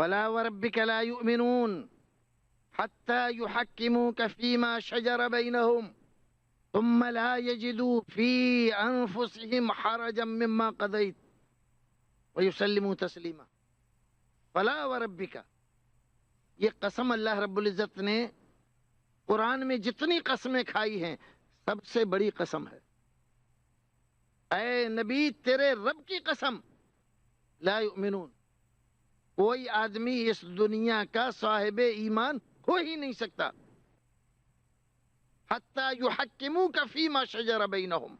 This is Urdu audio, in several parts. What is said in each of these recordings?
فلا وربك لا يؤمنون حتى يحكموك فيما شجر بينهم ثم لا يجدوا في أنفسهم حرجا مما قضيت ويسلموا تسلیما۔ فلا وربك، یہ قسم اللہ رب العزت نے قرآن میں جتنی قسمیں کھائی ہیں سب سے بڑی قسم ہے۔ اے نبی تیرے رب کی قسم، لا یؤمنون، کوئی آدمی اس دنیا کا صاحب ایمان ہو ہی نہیں سکتا، حتی یحکموک فیما شجر بینہم،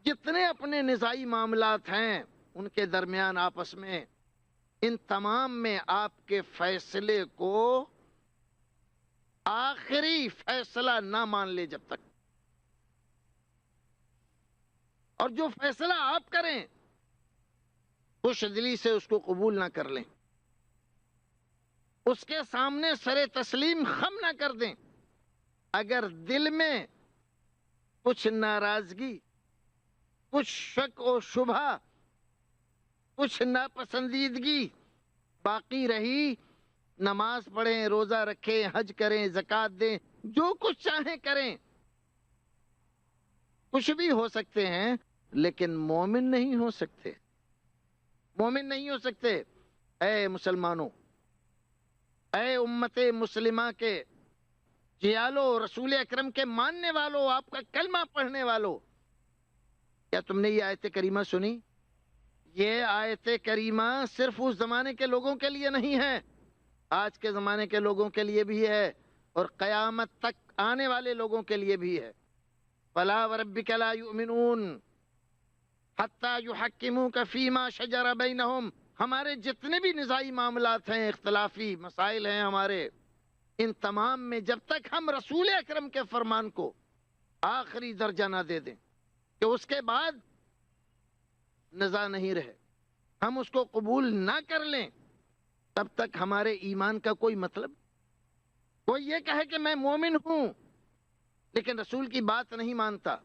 جتنے اپنے نزاعی معاملات ہیں ان کے درمیان آپس میں، ان تمام میں آپ کے فیصلے کو آخری فیصلہ نہ مان لے جب تک، اور جو فیصلہ آپ کریں خوش دلی سے اس کو قبول نہ کر لیں، اس کے سامنے سر تسلیم خم نہ کر دیں۔ اگر دل میں کچھ ناراضگی، کچھ شک و شبہ، کچھ ناپسندیدگی باقی رہی، نماز پڑھیں، روزہ رکھیں، حج کریں، زکوٰۃ دیں، جو کچھ چاہیں کریں، کچھ بھی ہو سکتے ہیں لیکن مومن نہیں ہو سکتے، مومن نہیں ہو سکتے۔ اے مسلمانوں، اے امت مسلمہ کے جیالو، رسول اکرم کے ماننے والو، آپ کا کلمہ پڑھنے والو، کیا تم نے یہ آیت کریمہ سنی؟ یہ آیت کریمہ صرف اس زمانے کے لوگوں کے لیے نہیں ہے، آج کے زمانے کے لوگوں کے لیے بھی ہے اور قیامت تک آنے والے لوگوں کے لیے بھی ہے۔ فلا وربک لا یؤمنون حتی یحکموک فیما شجر بینہم، ہمارے جتنے بھی نزاعی معاملات ہیں، اختلافی مسائل ہیں ہمارے، ان تمام میں جب تک ہم رسول اکرم کے فرمان کو آخری درجہ نہ دے دیں کہ اس کے بعد نزاع نہیں رہے، ہم اس کو قبول نہ کر لیں، تب تک ہمارے ایمان کا کوئی مطلب۔ کوئی یہ کہے کہ میں مومن ہوں لیکن رسول کی بات نہیں مانتا،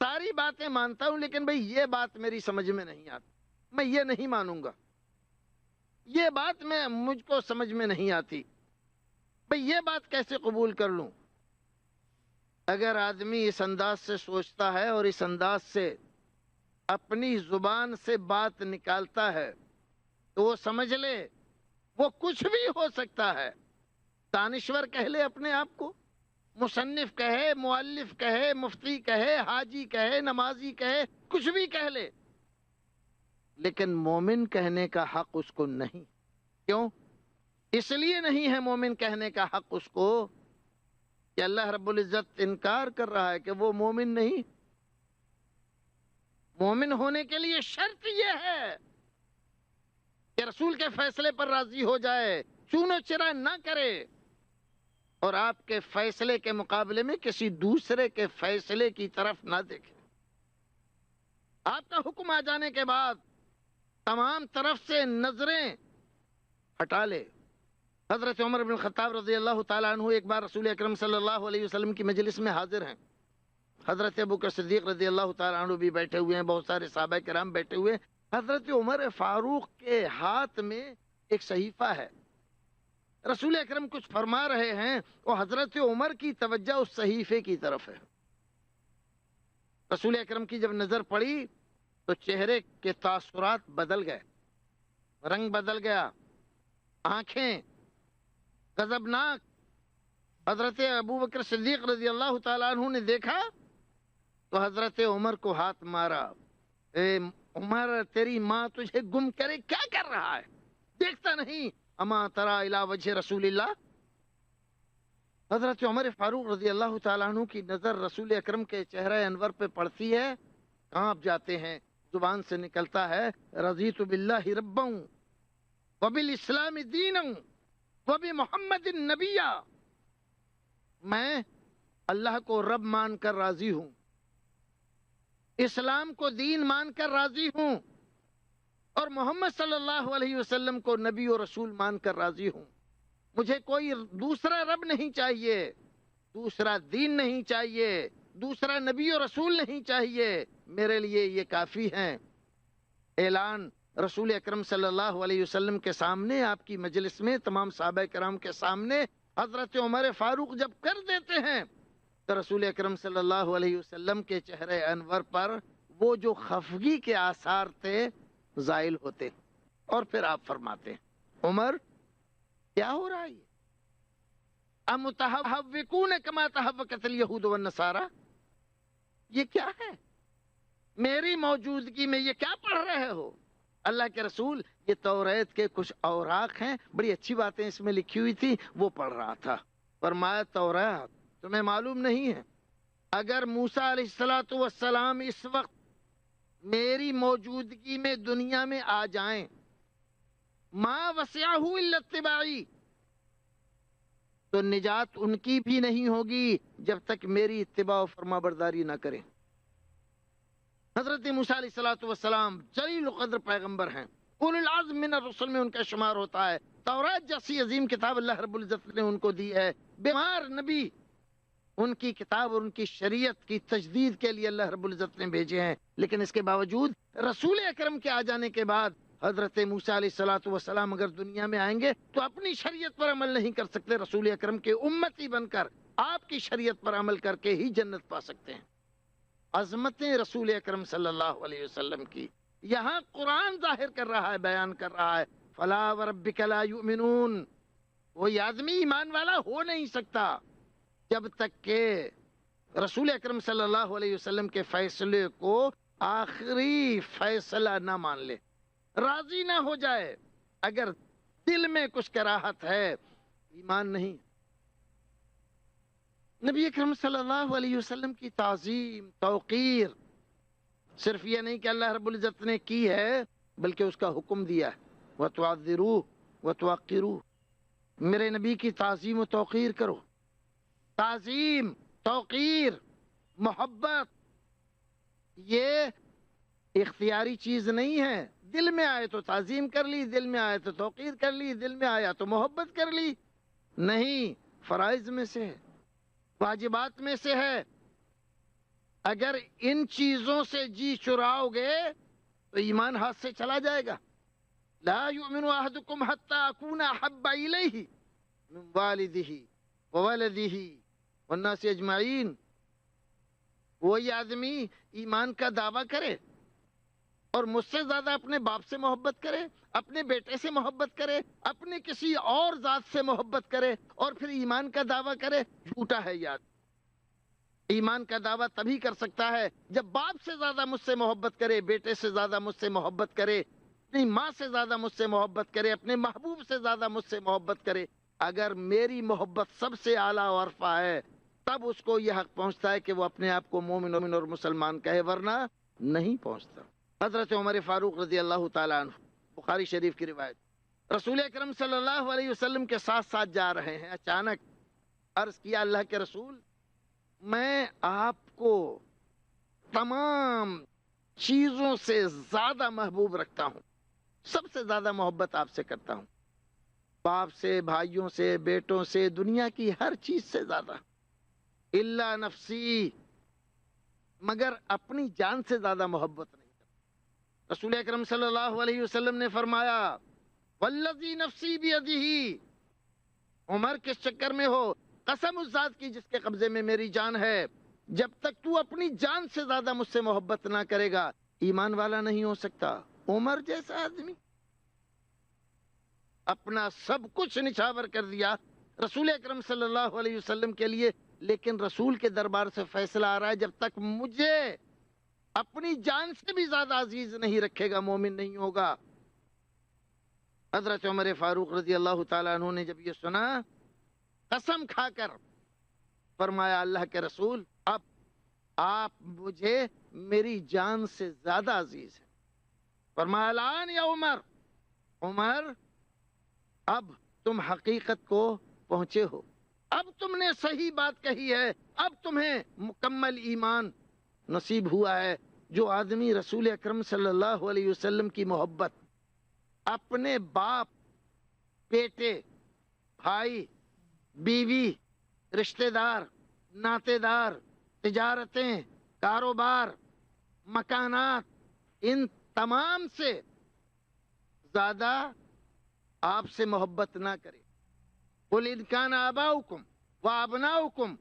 ساری باتیں مانتا ہوں لیکن بھئی یہ بات میری سمجھ میں نہیں آتی، میں یہ نہیں مانوں گا، یہ بات مجھ کو سمجھ میں نہیں آتی، بھئی یہ بات کیسے قبول کر لوں؟ اگر آدمی اس انداز سے سوچتا ہے اور اس انداز سے اپنی زبان سے بات نکالتا ہے تو وہ سمجھ لے وہ کچھ بھی ہو سکتا ہے، دانشور کہہ لے اپنے آپ کو، مصنف کہے، مؤلف کہے، مفتی کہے، حاجی کہے، نمازی کہے، کچھ بھی کہہ لے، لیکن مومن کہنے کا حق اس کو نہیں۔ کیوں؟ اس لیے نہیں ہے مومن کہنے کا حق اس کو کہ اللہ رب العزت انکار کر رہا ہے کہ وہ مومن نہیں۔ مومن ہونے کے لیے شرط یہ ہے کہ رسول کے فیصلے پر راضی ہو جائے، چون و چرا نہ کرے، اور آپ کے فیصلے کے مقابلے میں کسی دوسرے کے فیصلے کی طرف نہ دیکھے۔ آپ کا حکم آ جانے کے بعد تمام طرف سے نظریں ہٹا لے۔ حضرت عمر بن الخطاب رضی اللہ تعالیٰ عنہ ایک بار رسول اکرم صلی اللہ علیہ وسلم کی مجلس میں حاضر ہیں، حضرت ابوبکر صدیق رضی اللہ تعالیٰ عنہ بھی بیٹھے ہوئے ہیں، بہت سارے صحابہ کرام بیٹھے ہوئے ہیں۔ حضرت عمر فاروق کے ہاتھ میں ایک صحیفہ ہے، رسول اکرم کچھ فرما رہے ہیں اور حضرت عمر کی توجہ اس صحیفے کی طرف ہے۔ رسول اکرم کی جب نظر پڑی تو چہرے کے تاثرات بدل گئے، رنگ بدل گیا، آنکھیں غضبناک۔ حضرت ابوبکر صدیق رضی اللہ تعالیٰ عنہ نے دیکھا تو حضرت عمر کو ہاتھ مارا، اے عمر تیری ماں تجھے گم کرے، کیا کر رہا ہے، دیکھتا نہیں، اما ترى الى وجه رسول اللہ۔ حضرت عمر فاروق رضی اللہ تعالیٰ عنہ کی نظر رسول اکرم کے چہرہ انور پہ پڑتی ہے، کانپ جاتے ہیں، زبان سے نکلتا ہے رضیت باللہ ربا وبالاسلام دینا وبمحمد نبیا، میں اللہ کو رب مان کر راضی ہوں، اسلام کو دین مان کر راضی ہوں، اور محمد صلی اللہ علیہ وسلم کو نبی و رسول مان کر راضی ہوں۔ مجھے کوئی دوسرا رب نہیں چاہیے، دوسرا دین نہیں چاہیے، دوسرا نبی و رسول نہیں چاہیے، میرے لیے یہ کافی ہیں۔ اعلان رسول اکرم صلی اللہ علیہ وسلم کے سامنے، آپ کی مجلس میں، تمام صحابہ کرام کے سامنے حضرت عمر فاروق جب کر دیتے ہیں تو رسول اکرم صلی اللہ علیہ وسلم کے چہرے انور پر وہ جو خفگی کے آثار تھے زائل ہوتے، اور پھر آپ فرماتے ہیں عمر کیا ہو رہا ہے؟ امتحوکون کما تحوکت الیہود والنصارى، یہ کیا ہے؟ میری موجودگی میں یہ کیا پڑھ رہے ہو؟ اللہ کے رسول یہ توریت کے کچھ اوراق ہیں، بڑی اچھی باتیں اس میں لکھی ہوئی تھی، وہ پڑھ رہا تھا۔ فرمایا توریت تمہیں معلوم نہیں ہے، اگر موسیٰ علیہ السلام اس وقت میری موجودگی میں دنیا میں آ جائیں، ما وسعہ الا اتباعی، تو نجات ان کی بھی نہیں ہوگی جب تک میری اتباع و فرما برداری نہ کریں۔ حضرت موسیٰ علیہ السلام جلیل القدر پیغمبر ہیں، اولو العزم من الرسل میں ان کا شمار ہوتا ہے، توریت جیسی عظیم کتاب اللہ رب العزت نے ان کو دی ہے، بیمار نبی ان کی کتاب اور ان کی شریعت کی تجدید کے لیے اللہ رب العزت نے بھیجے ہیں، لیکن اس کے باوجود رسول اکرم کے آ جانے کے بعد حضرت موسیٰ علیہ السلام اگر دنیا میں آئیں گے تو اپنی شریعت پر عمل نہیں کر سکتے، رسول اکرم کے امتی بن کر آپ کی شریعت پر عمل کر کے ہی جنت پا سکتے ہیں۔ عظمتیں رسول اکرم صلی اللہ علیہ وسلم کی یہاں قرآن ظاہر کر رہا ہے، بیان کر رہا ہے، فلا وربک لا یؤمنون، کوئی آدمی ایمان والا ہو نہیں سکتا جب تک کہ رسول اکرم صلی اللہ علیہ وسلم کے فیصلے کو آخری فیصلہ نہ مان لے، راضی نہ ہو جائے۔ اگر دل میں کچھ کراہت ہے ایمان نہیں۔ نبی اکرم صلی اللہ علیہ وسلم کی تعظیم توقیر صرف یہ نہیں کہ اللہ رب العزت نے کی ہے بلکہ اس کا حکم دیا ہے، وَتُعَذِّرُوهُ وَتُوَقِّرُوهُ، میرے نبی کی تعظیم و توقیر کرو۔ تعظیم، توقیر، محبت یہ اختیاری چیز نہیں ہے، دل میں آئے تو تعظیم کر لی، دل میں آئے تو توقیر کر لی، دل میں آیا تو محبت کر لی، نہیں، فرائض میں سے ہے، واجبات میں سے ہے۔ اگر ان چیزوں سے جی چراؤ گے تو ایمان ہاتھ سے چلا جائے گا۔ لا یؤمن احدکم حتی اکون احب الیہ من والدہ وولدہ والناس اجمعین، وہی آدمی ایمان کا دعویٰ کرے اور مجھ سے زیادہ اپنے باپ سے محبت کرے، اپنے بیٹے سے محبت کرے، اپنے کسی اور ذات سے محبت کرے اور پھر ایمان کا دعویٰ کرے، جھوٹا ہے یاد۔ ایمان کا دعویٰ تبھی کر سکتا ہے جب باپ سے زیادہ مجھ سے محبت کرے، بیٹے سے زیادہ مجھ سے محبت کرے، اپنی ماں سے زیادہ مجھ سے محبت کرے، اپنے محبوب سے زیادہ مجھ سے محبت کرے۔ اگر میری محبت سب سے اعلیٰ و عرفہ ہے تب اس کو یہ حق پہنچتا ہے کہ وہ اپنے آپ کو مومن اور مسلمان کہے، ورنہ نہیں پہنچتا۔ حضرت عمر فاروق رضی اللہ تعالیٰ عنہ، بخاری شریف کی روایت، رسول اکرم صلی اللہ علیہ وسلم کے ساتھ ساتھ جا رہے ہیں، اچانک عرض کیا اللہ کے رسول، میں آپ کو تمام چیزوں سے زیادہ محبوب رکھتا ہوں، سب سے زیادہ محبت آپ سے کرتا ہوں، باپ سے، بھائیوں سے، بیٹوں سے، دنیا کی ہر چیز سے زیادہ، الا نفسی، مگر اپنی جان سے زیادہ محبت نہیں کرتا۔ رسول اکرم صلی اللہ علیہ وسلم نے فرمایا والذی نفسی بیدہ، عمر کس چکر میں ہو؟ قسم اس ذات کی جس کے قبضے میں میری جان ہے، جب تک تو اپنی جان سے زیادہ مجھ سے محبت نہ کرے گا ایمان والا نہیں ہو سکتا۔ عمر جیسا آدمی اپنا سب کچھ نچھاور کر دیا رسول اکرم صلی اللہ علیہ وسلم کے لیے، لیکن رسول کے دربار سے فیصلہ آ رہا ہے جب تک مجھے اپنی جان سے بھی زیادہ عزیز نہیں رکھے گا مومن نہیں ہوگا۔ حضرت عمر فاروق رضی اللہ تعالیٰ عنہ نے جب یہ سنا قسم کھا کر فرمایا اللہ کے رسول، اب آپ مجھے میری جان سے زیادہ عزیز ہیں۔ فرمایا الان یا عمر، عمر اب تم حقیقت کو پہنچے ہو، اب تم نے صحیح بات کہی ہے، اب تمہیں مکمل ایمان نصیب ہوا ہے۔ جو آدمی رسول اکرم صلی اللہ علیہ وسلم کی محبت اپنے باپ، بیٹے، بھائی، بیوی، رشتہ دار، ناطے دار، تجارتیں، کاروبار، مکانات، ان تمام سے زیادہ آپ سے محبت نہ کرے۔ قل ان کان آباؤکم و ابناؤکم،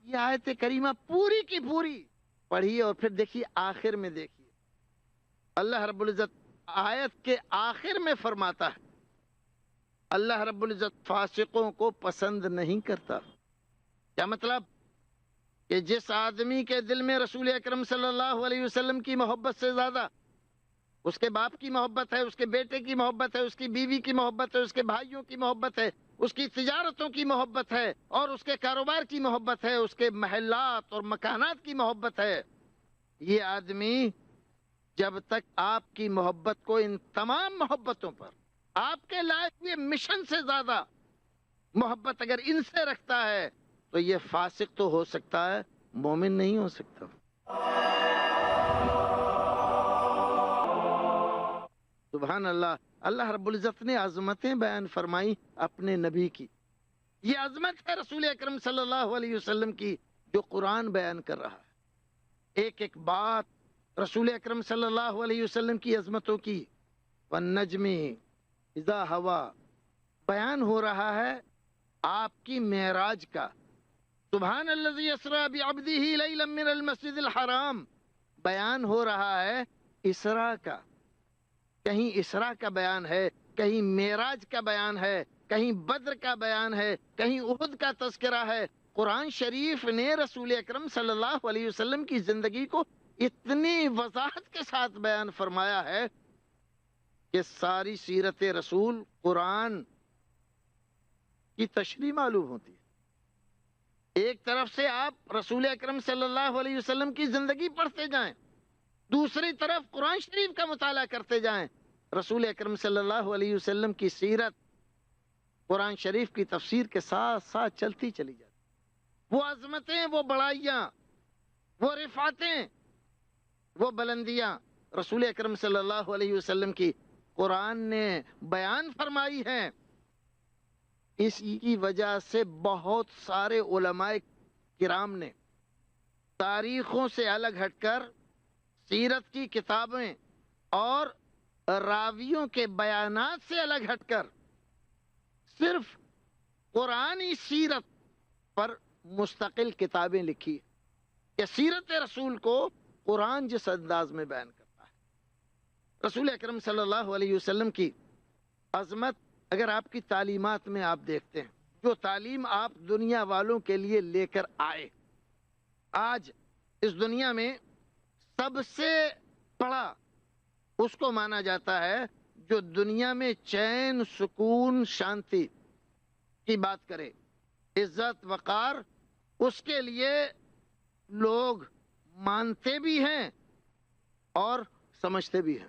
یہ آیت کریمہ پوری کی پوری پڑھیے اور پھر دیکھیے آخر میں دیکھیے اللہ رب العزت آیت کے آخر میں فرماتا ہے اللہ رب العزت فاسقوں کو پسند نہیں کرتا۔ کیا مطلب؟ کہ جس آدمی کے دل میں رسول اکرم صلی اللہ علیہ وسلم کی محبت سے زیادہ اس کے باپ کی محبت ہے، اس کے بیٹے کی محبت ہے، اس کی بیوی کی محبت ہے، اس کے بھائیوں کی محبت ہے، اس کی تجارتوں کی محبت ہے، اور اس کے کاروبار کی محبت ہے، اس کے محلات اور مکانات کی محبت ہے، یہ آدمی جب تک آپ کی محبت کو ان تمام محبتوں پر آپ کے لائے ہوئے مشن سے زیادہ محبت اگر ان سے رکھتا ہے تو یہ فاسق تو ہو سکتا ہے، مومن نہیں ہو سکتا۔ سبحان اللہ۔ اللہ رب العزت نے عظمتیں بیان فرمائی اپنے نبی کی، یہ عظمت ہے رسول اکرم صلی اللہ علیہ وسلم کی جو قرآن بیان کر رہا ہے۔ ایک ایک بات رسول اکرم صلی اللہ علیہ وسلم کی عظمتوں کی والنجم اذا ہوا بیان ہو رہا ہے آپ کی معراج کا۔ سبحان الذی اسریٰ بعبدہ لیلا من المسجد الحرام بیان ہو رہا ہے اسراء کا۔ کہیں اسراء کا بیان ہے، کہیں معراج کا بیان ہے، کہیں بدر کا بیان ہے، کہیں احد کا تذکرہ ہے۔ قرآن شریف نے رسول اکرم صلی اللہ علیہ وسلم کی زندگی کو اتنی وضاحت کے ساتھ بیان فرمایا ہے کہ ساری سیرت رسول قرآن کی تشریح معلوم ہوتی ہے۔ ایک طرف سے آپ رسول اکرم صلی اللہ علیہ وسلم کی زندگی پڑھتے جائیں، دوسری طرف قرآن شریف کا مطالعہ کرتے جائیں، رسول اکرم صلی اللہ علیہ وسلم کی سیرت قرآن شریف کی تفسیر کے ساتھ ساتھ چلتی چلی جاتی۔ وہ عظمتیں، وہ بڑائیاں، وہ رفعتیں، وہ بلندیاں رسول اکرم صلی اللہ علیہ وسلم کی قرآن نے بیان فرمائی ہیں۔ اس کی وجہ سے بہت سارے علماء کرام نے تاریخوں سے الگ ہٹ کر سیرت کی کتابیں اور راویوں کے بیانات سے الگ ہٹ کر صرف قرآنی سیرت پر مستقل کتابیں لکھی کہ سیرت رسول کو قرآن جس انداز میں بیان کرتا ہے۔ رسول اکرم صلی اللہ علیہ وسلم کی عظمت اگر آپ کی تعلیمات میں آپ دیکھتے ہیں، جو تعلیم آپ دنیا والوں کے لیے لے کر آئے، آج اس دنیا میں سب سے بڑا اس کو مانا جاتا ہے جو دنیا میں چین، سکون، شانتی کی بات کرے، عزت، وقار، اس کے لیے لوگ مانتے بھی ہیں اور سمجھتے بھی ہیں۔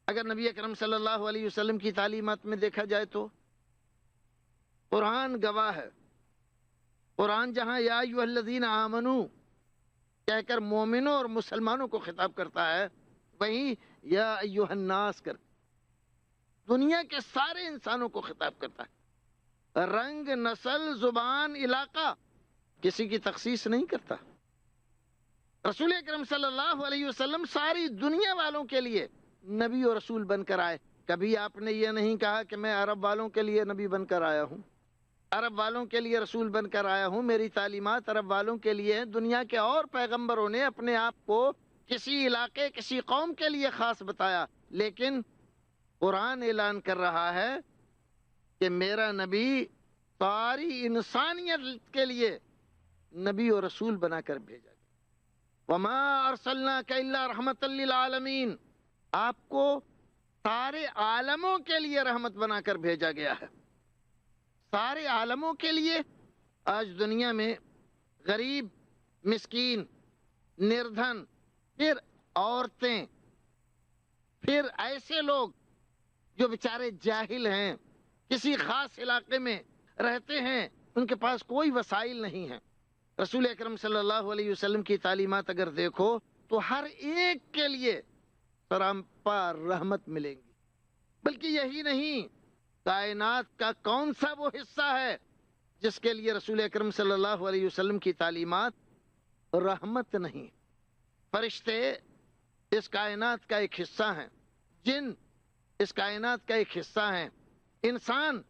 اگر نبی اکرم صلی اللہ علیہ وسلم کی تعلیمات میں دیکھا جائے تو قرآن گواہ ہے۔ قرآن جہاں یا ایھا الذین آمنو کہہ کر مومنوں اور مسلمانوں کو خطاب کرتا ہے، وہیں یا ایھا الناس کر دنیا کے سارے انسانوں کو خطاب کرتا ہے۔ رنگ، نسل، زبان، علاقہ کسی کی تخصیص نہیں کرتا۔ رسول اکرم صلی اللہ علیہ وسلم ساری دنیا والوں کے لیے نبی اور رسول بن کر آئے۔ کبھی آپ نے یہ نہیں کہا کہ میں عرب والوں کے لیے نبی بن کر آیا ہوں، عرب والوں کے لیے رسول بن کر آیا ہوں، میری تعلیمات عرب والوں کے لیے ہیں۔ دنیا کے اور پیغمبروں نے اپنے آپ کو کسی علاقے، کسی قوم کے لیے خاص بتایا، لیکن قرآن اعلان کر رہا ہے کہ میرا نبی ساری انسانیت کے لیے نبی اور رسول بنا کر بھیجا گیا۔ وما ارسلناک الا رحمۃ للعالمین، آپ کو سارے عالموں کے لیے رحمت بنا کر بھیجا گیا ہے، سارے عالموں کے لیے۔ آج دنیا میں غریب، مسکین، نردھن، پھر عورتیں، پھر ایسے لوگ جو بیچارے جاہل ہیں، کسی خاص علاقے میں رہتے ہیں، ان کے پاس کوئی وسائل نہیں ہیں، رسول اکرم صلی اللہ علیہ وسلم کی تعلیمات اگر دیکھو تو ہر ایک کے لیے سراپا رحمت ملیں گی۔ بلکہ یہی نہیں، کائنات کا کون سا وہ حصہ ہے جس کے لیے رسول اکرم صلی اللہ علیہ وسلم کی تعلیمات رحمت نہیں؟ فرشتے اس کائنات کا ایک حصہ ہیں، جن اس کائنات کا ایک حصہ ہیں، انسان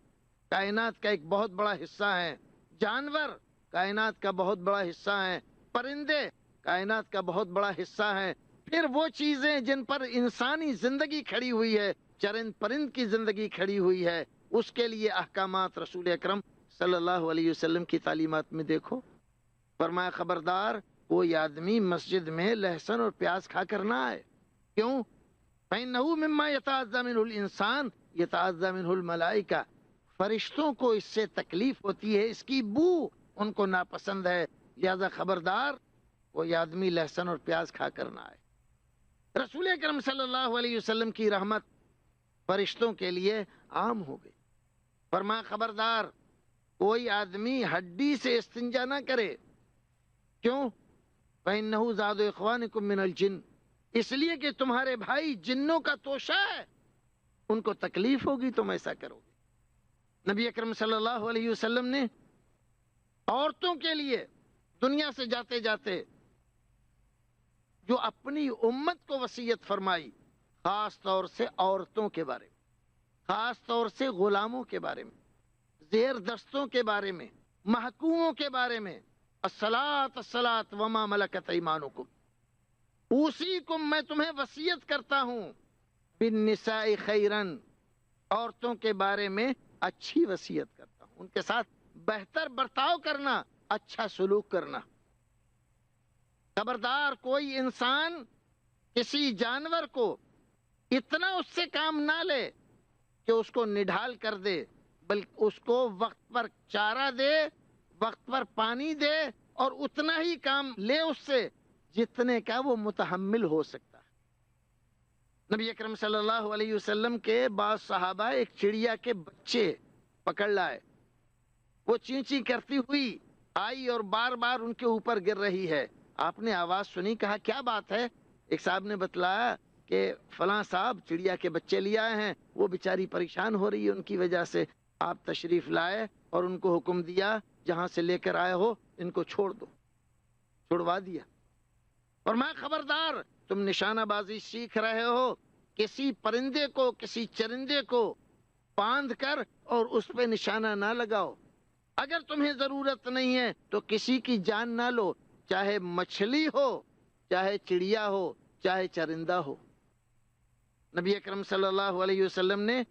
کائنات کا ایک بہت بڑا حصہ ہے، جانور کائنات کا بہت بڑا حصہ ہے، پرندے کائنات کا بہت بڑا حصہ ہے، پھر وہ چیزیں جن پر انسانی زندگی کھڑی ہوئی ہے، چرند پرند کی زندگی کھڑی ہوئی ہے، اس کے لیے احکامات رسول اکرم صلی اللہ علیہ وسلم کی تعلیمات میں دیکھو۔ فرمایا خبردار کوئی آدمی مسجد میں لہسن اور پیاز کھا کر نہ آئے، کیوں؟ فَإِنَّهُ مِمَّا يَتَعَذَّى مِنْهُ الْإِنسَانُ يَتَعَذَّى مِنْهُ الْمَلَائِكَةُ، فرشتوں کو اس سے تکلیف ہوتی ہے، اس کی بو ان کو ناپسند ہے، لہذا خبردار کوئی آدمی لہسن اور پیاز کھا کر نہ آئے۔ رسول اکرم صلی اللہ علیہ وسلم کی رحمت فرشتوں کے لیے عام ہو گئی۔ فرمایا خبردار کوئی آدمی ہڈی سے استنجا نہ کرے، کیوں؟ فَإِنَّهُ زَادُ إِخْوَانِكُم مِّنَ الْجِنِّ، اس لیے کہ تمہارے بھائی جنوں کا توشہ ہے، ان کو تکلیف ہوگی تم ایسا کرو گے۔ نبی اکرم صلی اللہ علیہ وسلم نے عورتوں کے لیے دنیا سے جاتے جاتے جو اپنی امت کو وصیت فرمائی، خاص طور سے عورتوں کے بارے میں، خاص طور سے غلاموں کے بارے میں، زیر دستوں کے بارے میں، محکوموں کے بارے میں، الصلاۃ الصلاۃ وما ملکت ایمانکم، اوصیکم، میں تمہیں وصیت کرتا ہوں، بالنساء خیرن، عورتوں کے بارے میں اچھی وصیت کرتا ہوں، ان کے ساتھ بہتر برتاؤ کرنا، اچھا سلوک کرنا۔ خبردار کوئی انسان کسی جانور کو اتنا اس سے کام نہ لے کہ اس کو نڈھال کر دے، بلکہ اس کو وقت پر چارہ دے، وقت پر پانی دے، اور اتنا ہی کام لے اس سے جتنے کا وہ متحمل ہو سکتا ہے۔ نبی اکرم صلی اللہ علیہ وسلم کے بعض صحابہ ایک چڑیا کے بچے پکڑ لائے، وہ چیں چیں کرتی ہوئی آئی اور بار بار ان کے اوپر گر رہی ہے۔ آپ نے آواز سنی، کہا کیا بات ہے؟ ایک صاحب نے بتلایا کہ فلاں صاحب چڑیا کے بچے لے آئے ہیں، وہ بیچاری پریشان ہو رہی ہے ان کی وجہ سے۔ آپ تشریف لائے اور ان کو حکم دیا جہاں سے لے کر آئے ہو ان کو چھوڑ دو، چھڑوا دیا۔ اور میں خبردار تم نشانہ بازی سیکھ رہے ہو، کسی پرندے کو کسی چرندے کو باندھ کر اور اس پہ نشانہ نہ لگاؤ، اگر تمہیں ضرورت نہیں ہے تو کسی کی جان نہ لو، چاہے مچھلی ہو، چاہے چڑیا ہو، چاہے چرندہ ہو۔ نبی اکرم صلی اللہ علیہ وسلم نے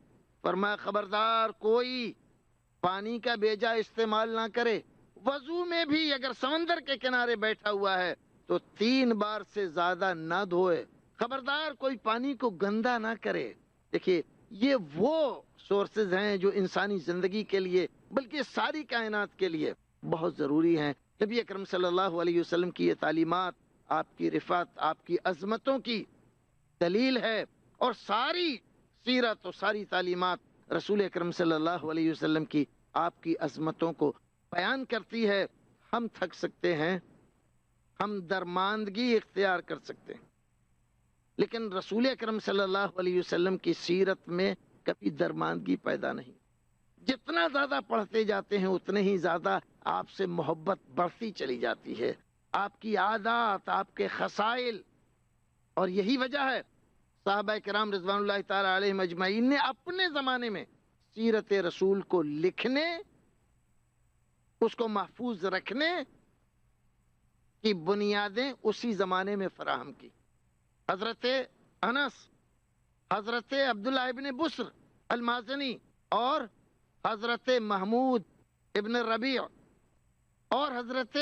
فرمایا خبردار کوئی پانی کا بیجا استعمال نہ کرے، وضو میں بھی اگر سمندر کے کنارے بیٹھا ہوا ہے تو 3 بار سے زیادہ نہ دھوئے، خبردار کوئی پانی کو گندا نہ کرے۔ دیکھیے یہ وہ سورسز ہیں جو انسانی زندگی کے لیے بلکہ ساری کائنات کے لیے بہت ضروری ہیں۔ نبی اکرم صلی اللہ علیہ وسلم کی یہ تعلیمات آپ کی رفعت، آپ کی عظمتوں کی دلیل ہے، اور ساری سیرت و ساری تعلیمات رسول اکرم صلی اللہ علیہ وسلم کی آپ کی عظمتوں کو بیان کرتی ہے۔ ہم تھک سکتے ہیں، ہم درماندگی اختیار کر سکتے ہیں، لیکن رسول اکرم صلی اللہ علیہ وسلم کی سیرت میں کبھی درماندگی پیدا نہیں۔ جتنا زیادہ پڑھتے جاتے ہیں اتنے ہی زیادہ آپ سے محبت بڑھتی چلی جاتی ہے، آپ کی عادات، آپ کے خصائل، اور یہی وجہ ہے صحابہ کرام رضوان اللہ تعالی علیہم اجمعین نے اپنے زمانے میں سیرت رسول کو لکھنے، اس کو محفوظ رکھنے کی بنیادیں اسی زمانے میں فراہم کی۔ حضرت انس، حضرت عبداللہ ابن بسر المازنی اور حضرت محمود ابن ربیع اور حضرت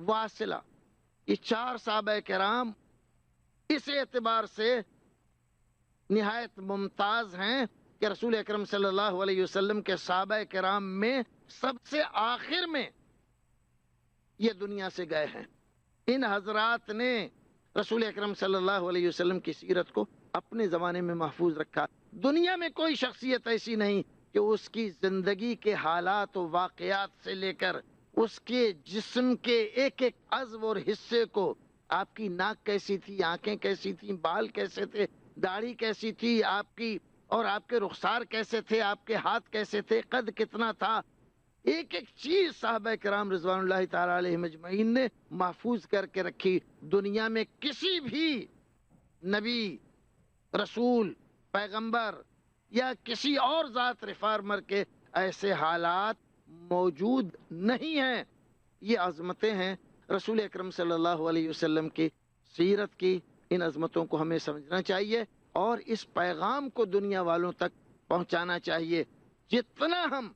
واصلہ، یہ 4 صحابہ کرام اس اعتبار سے نہایت ممتاز ہیں کہ رسول اکرم صلی اللہ علیہ وسلم کے صحابہ کرام میں سب سے آخر میں یہ دنیا سے گئے ہیں۔ ان حضرات نے رسول اکرم صلی اللہ علیہ وسلم کی سیرت کو اپنے زمانے میں محفوظ رکھا۔ دنیا میں کوئی شخصیت ایسی نہیں کہ اس کی زندگی کے حالات و واقعات سے لے کر اس کے جسم کے ایک ایک عضو اور حصے کو، آپ کی ناک کیسی تھی، آنکھیں کیسی تھیں، بال کیسے تھے، داڑھی کیسی تھی آپ کی، اور آپ کے رخسار کیسے تھے، آپ کے ہاتھ کیسے تھے، قد کتنا تھا، ایک ایک چیز صحابہ کرام رضوان اللہ تعالی علیہم اجمعین نے محفوظ کر کے رکھی۔ دنیا میں کسی بھی نبی، رسول، پیغمبر، یا کسی اور ذات ریفارمر کے ایسے حالات موجود نہیں ہیں۔ یہ عظمتیں ہیں رسول اکرم صلی اللہ علیہ وسلم کی سیرت کی۔ ان عظمتوں کو ہمیں سمجھنا چاہیے اور اس پیغام کو دنیا والوں تک پہنچانا چاہیے۔ جتنا ہم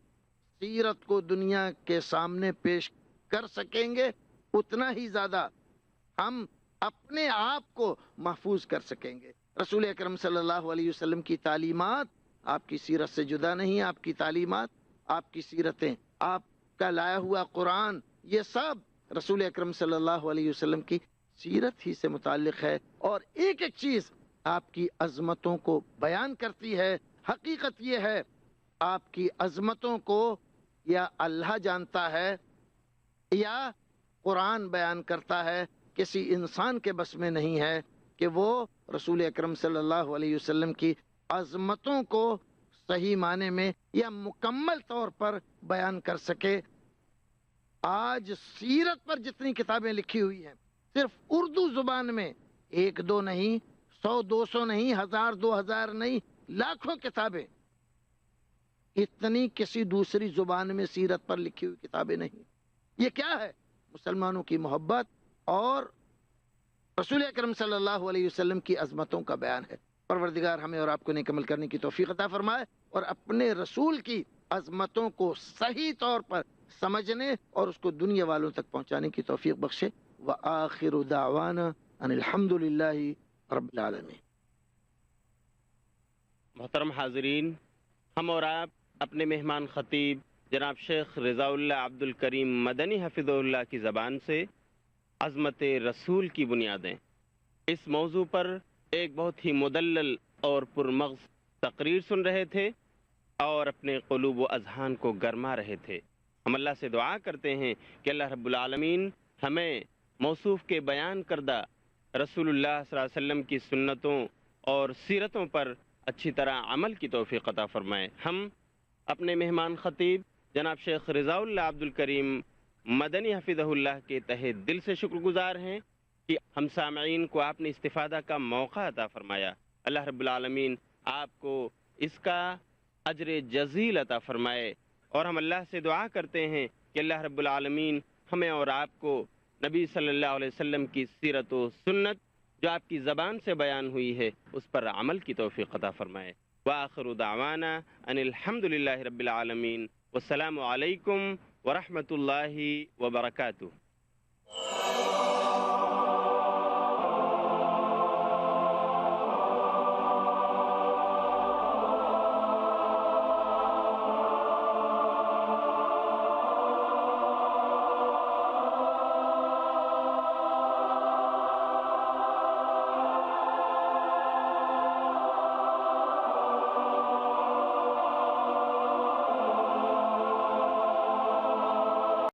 سیرت کو دنیا کے سامنے پیش کر سکیں گے اتنا ہی زیادہ ہم اپنے آپ کو محفوظ کر سکیں گے۔ رسول اکرم صلی اللہ علیہ وسلم کی تعلیمات آپ کی سیرت سے جدا نہیں۔ آپ کی تعلیمات، آپ کی سیرتیں، آپ کا لایا ہوا قرآن، یہ سب رسول اکرم صلی اللہ علیہ وسلم کی سیرت ہی سے متعلق ہے، اور ایک ایک چیز آپ کی عظمتوں کو بیان کرتی ہے۔ حقیقت یہ ہے آپ کی عظمتوں کو یا اللہ جانتا ہے یا قرآن بیان کرتا ہے، کسی انسان کے بس میں نہیں ہے کہ وہ رسول اکرم صلی اللہ علیہ وسلم کی عظمتوں کو صحیح معنی میں یا مکمل طور پر بیان کر سکے۔ آج سیرت پر جتنی کتابیں لکھی ہوئی ہیں صرف اردو زبان میں، 1 2 نہیں، 100 200 نہیں، 1000 2000 نہیں، لاکھوں کتابیں، اتنی کسی دوسری زبان میں سیرت پر لکھی ہوئی کتابیں نہیں۔ یہ کیا ہے؟ مسلمانوں کی محبت اور رسول اکرم صلی اللہ علیہ وسلم کی عظمتوں کا بیان ہے۔ پروردگار ہمیں اور آپ کو نیک عمل کرنے کی توفیق عطا فرمائے اور اپنے رسول کی عظمتوں کو صحیح طور پر سمجھنے اور اس کو دنیا والوں تک پہنچانے کی توفیق بخشے۔ وآخر دعوانا ان الحمد للہ رب العالمین۔ محترم حاضرین، ہم اور آپ اپنے مہمان خطیب جناب شیخ رضا اللہ عبد الکریم مدنی حفظہ اللہ کی زبان سے عظمت رسول کی بنیادیں، اس موضوع پر ایک بہت ہی مدلل اور پرمغز تقریر سن رہے تھے اور اپنے قلوب و اذہان کو گرما رہے تھے۔ ہم اللہ سے دعا کرتے ہیں کہ اللہ رب العالمین ہمیں موصوف کے بیان کردہ رسول اللہ صلی اللہ علیہ وسلم کی سنتوں اور سیرتوں پر اچھی طرح عمل کی توفیق عطا فرمائے۔ ہم اپنے مہمان خطیب جناب شیخ رضا اللہ عبد الکریم مدنی حفظہ اللہ کے تہہ دل سے شکر گزار ہیں کہ ہم سامعین کو آپ نے استفادہ کا موقع عطا فرمایا۔ اللہ رب العالمین آپ کو اس کا اجر جزیل عطا فرمائے، اور ہم اللہ سے دعا کرتے ہیں کہ اللہ رب العالمین ہمیں اور آپ کو نبی صلی اللہ علیہ وسلم کی سیرت و سنت جو آپ کی زبان سے بیان ہوئی ہے اس پر عمل کی توفیق عطا فرمائے۔ وآخر دعوانا ان الحمد للہ رب العالمین، والسلام علیکم ورحمۃ اللہ وبرکاتہ۔